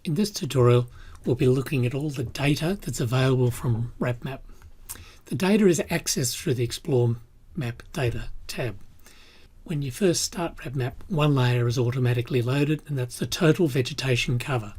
In this tutorial, we'll be looking at all the data that's available from RaPP Map. The data is accessed through the Explore Map Data tab. When you first start RaPP Map, one layer is automatically loaded, and that's the total vegetation cover.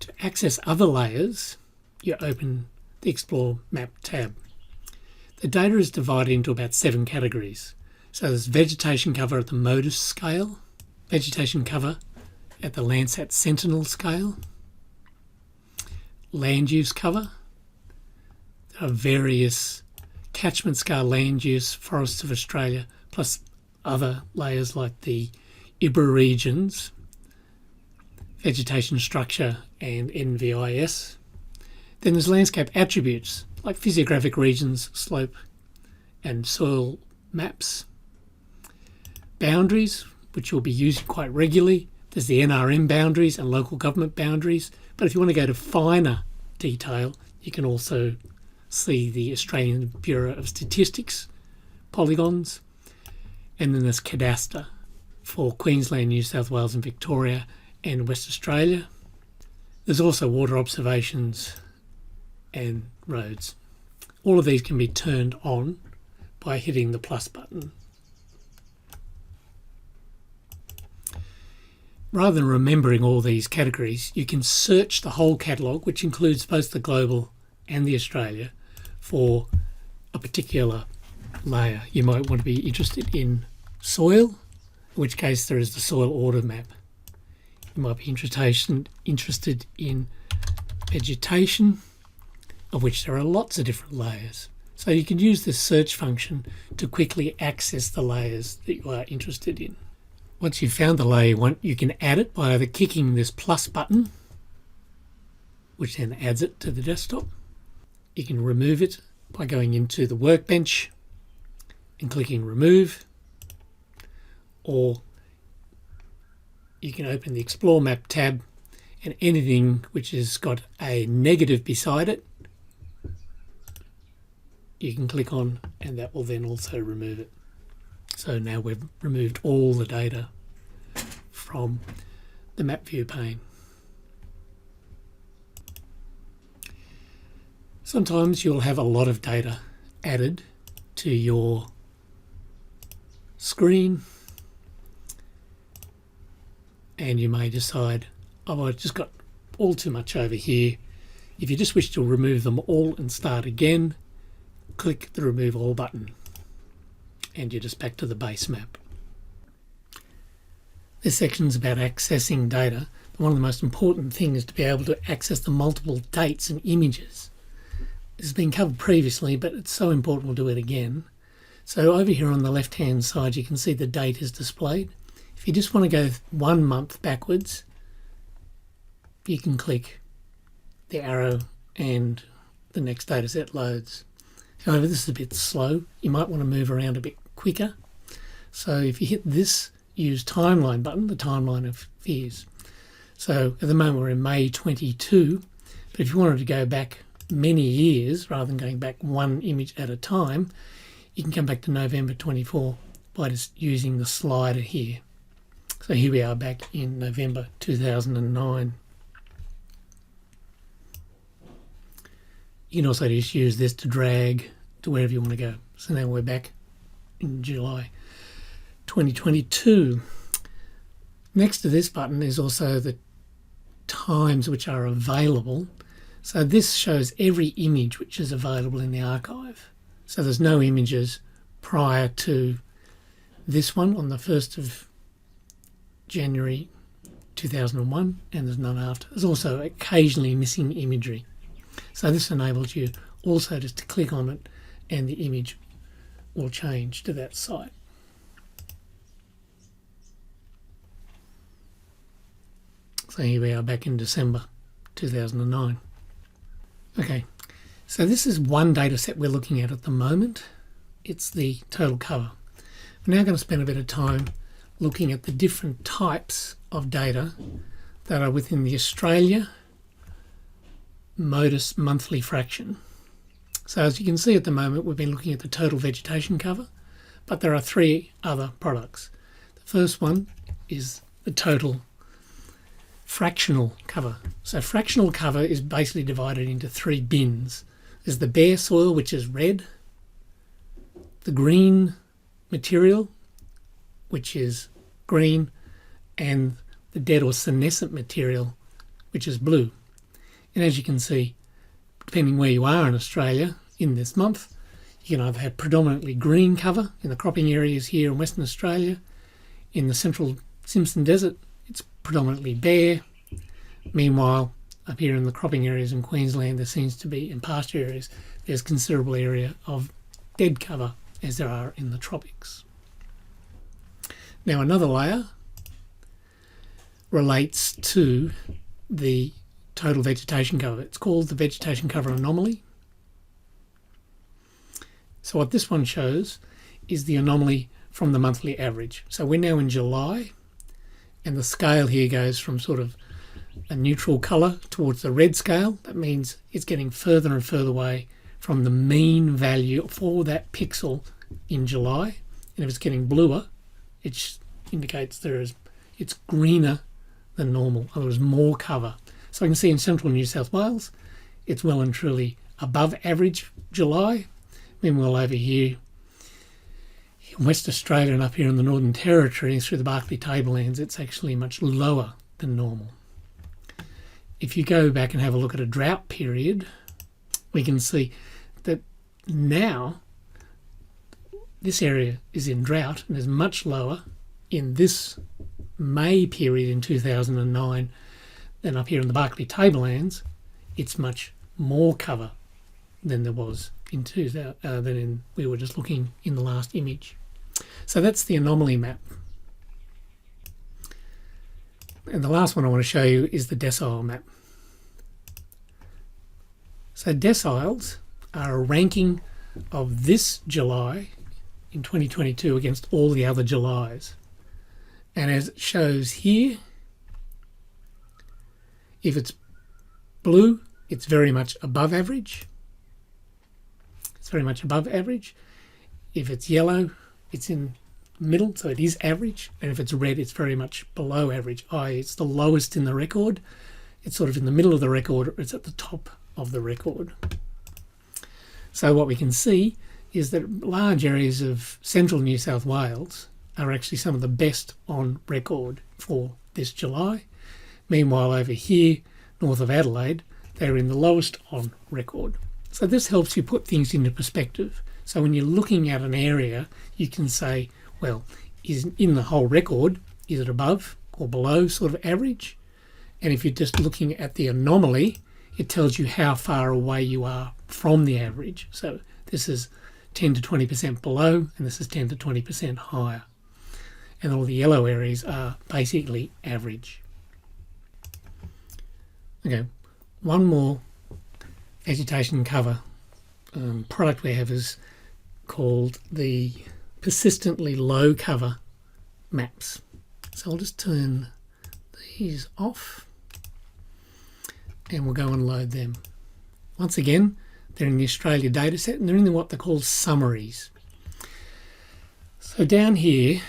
To access other layers, you open the Explore Map tab. The data is divided into about 7 categories. So there's vegetation cover at the MODIS scale, vegetation cover at the Landsat Sentinel scale, land use cover. There are various catchment scale land use, forests of Australia, plus other layers like the IBRA regions, vegetation structure and NVIS. Then there's landscape attributes like physiographic regions, slope and soil maps. Boundaries, which you'll be using quite regularly. There's the NRM boundaries and local government boundaries. But if you want to go to finer detail, you can also see the Australian Bureau of Statistics polygons. And then there's cadastre for Queensland, New South Wales and Victoria and West Australia. There's also water observations and roads. All of these can be turned on by hitting the plus button. Rather than remembering all these categories, you can search the whole catalogue, which includes both the global and the Australia, for a particular layer. You might want to be interested in soil, in which case there is the soil order map. You might be interested in vegetation, of which there are lots of different layers. So you can use this search function to quickly access the layers that you are interested in. Once you've found the layer you want, you can add it by either clicking this plus button, which then adds it to the desktop. You can remove it by going into the workbench and clicking remove, or you can open the Explore Map tab, and anything which has got a negative beside it, you can click on, and that will then also remove it. So now we've removed all the data from the map view pane. Sometimes you'll have a lot of data added to your screen, and you may decide, oh, I've just got all too much over here. If you just wish to remove them all and start again, click the remove all button, and you're just back to the base map. This section is about accessing data. One of the most important things is to be able to access the multiple dates and images. This has been covered previously, but it's so important we'll do it again. So over here on the left hand side you can see the date is displayed. If you just want to go 1 month backwards, you can click the arrow and the next data set loads. However, this is a bit slow. You might want to move around a bit quicker. So if you hit this use timeline button, the timeline of years. So at the moment we're in May 22, but if you wanted to go back many years rather than going back one image at a time, you can come back to November 24 by just using the slider here. So here we are back in November 2009. You can also just use this to drag to wherever you want to go. So now we're back in July 2022. Next to this button is also the times which are available. So this shows every image which is available in the archive. So there's no images prior to this one on the 1st of January 2001, and there's none after. There's also occasionally missing imagery. So this enables you also just to click on it and the image will change to that site. So here we are back in December 2009. Okay, so this is one data set we're looking at the moment. It's the total cover. We're now going to spend a bit of time looking at the different types of data that are within the Australia MODIS monthly fraction. So as you can see at the moment, we've been looking at the total vegetation cover, but there are 3 other products. The first one is the total fractional cover. So fractional cover is basically divided into three bins. There's the bare soil, which is red, the green material, which is green, and the dead or senescent material, which is blue. And as you can see, depending where you are in Australia in this month, you can either have predominantly green cover in the cropping areas here in Western Australia. In the central Simpson Desert, it's predominantly bare. Meanwhile, up here in the cropping areas in Queensland, there seems to be, in pasture areas, there's considerable area of dead cover as there are in the tropics. Now another layer relates to the total vegetation cover. It's called the vegetation cover anomaly. So what this one shows is the anomaly from the monthly average. So we're now in July, and the scale here goes from sort of a neutral colour towards the red scale. That means it's getting further and further away from the mean value for that pixel in July. And if it's getting bluer, it indicates it's greener than normal. In other words, more cover. So I can see in central New South Wales, it's well and truly above average July. Meanwhile, over here in West Australia and up here in the Northern Territory and through the Barkly Tablelands, it's actually much lower than normal. If you go back and have a look at a drought period, we can see that now this area is in drought and is much lower in this May period in 2009 than up here in the Barkly Tablelands. It's much more cover than there was in we were just looking in the last image. So that's the anomaly map. And the last one I want to show you is the decile map. So deciles are a ranking of this July in 2022 against all the other Julys. And as it shows here, if it's blue, it's very much above average. It's very much above average. If it's yellow, it's in the middle, so it is average. And if it's red, it's very much below average, i.e. it's the lowest in the record. It's sort of in the middle of the record, or it's at the top of the record. So what we can see is that large areas of central New South Wales are actually some of the best on record for this July. Meanwhile, over here, north of Adelaide, they're in the lowest on record. So this helps you put things into perspective. So when you're looking at an area, you can say, well, is in the whole record, is it above or below sort of average? And if you're just looking at the anomaly, it tells you how far away you are from the average. So this is 10 to 20% below, and this is 10 to 20% higher. And all the yellow areas are basically average. Okay, one more vegetation cover product we have is called the persistently low cover maps. So I'll just turn these off and we'll go and load them. Once again, they're in the Australia dataset and they're in what they're called summaries. So down here,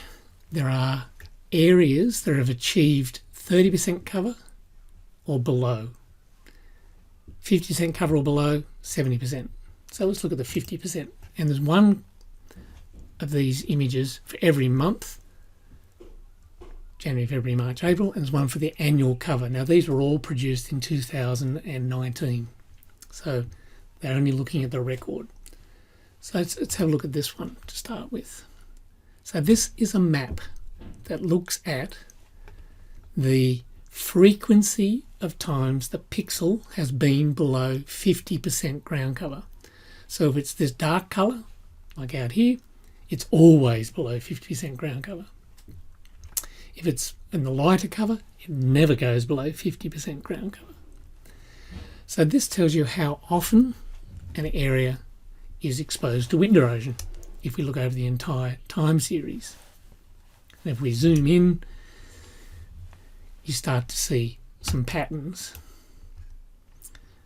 there are areas that have achieved 30% cover or below. 50% cover or below, 70%. So let's look at the 50%. And there's one of these images for every month, January, February, March, April, and there's one for the annual cover. Now these were all produced in 2019. So they're only looking at the record. So let's have a look at this one to start with. So this is a map that looks at the frequency of times the pixel has been below 50% ground cover. So if it's this dark colour, like out here, it's always below 50% ground cover. If it's in the lighter cover, it never goes below 50% ground cover. So this tells you how often an area is exposed to wind erosion if we look over the entire time series. And if we zoom in, you start to see some patterns.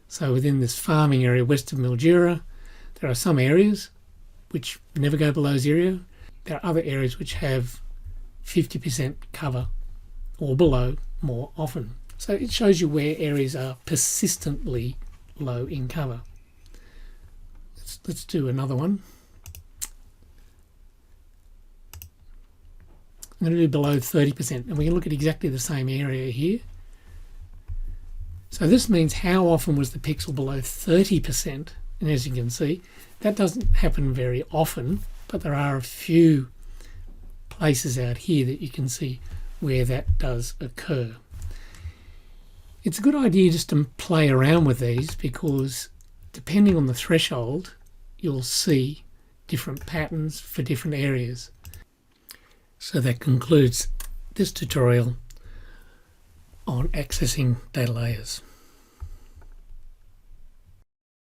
So within this farming area west of Mildura, there are some areas which never go below zero. There are other areas which have 50% cover or below more often. So it shows you where areas are persistently low in cover. Let's do another one. I'm going to do below 30%, and we can look at exactly the same area here. So this means how often was the pixel below 30%, and as you can see, that doesn't happen very often, but there are a few places out here that you can see where that does occur. It's a good idea just to play around with these, because depending on the threshold, you'll see different patterns for different areas. So that concludes this tutorial on accessing data layers.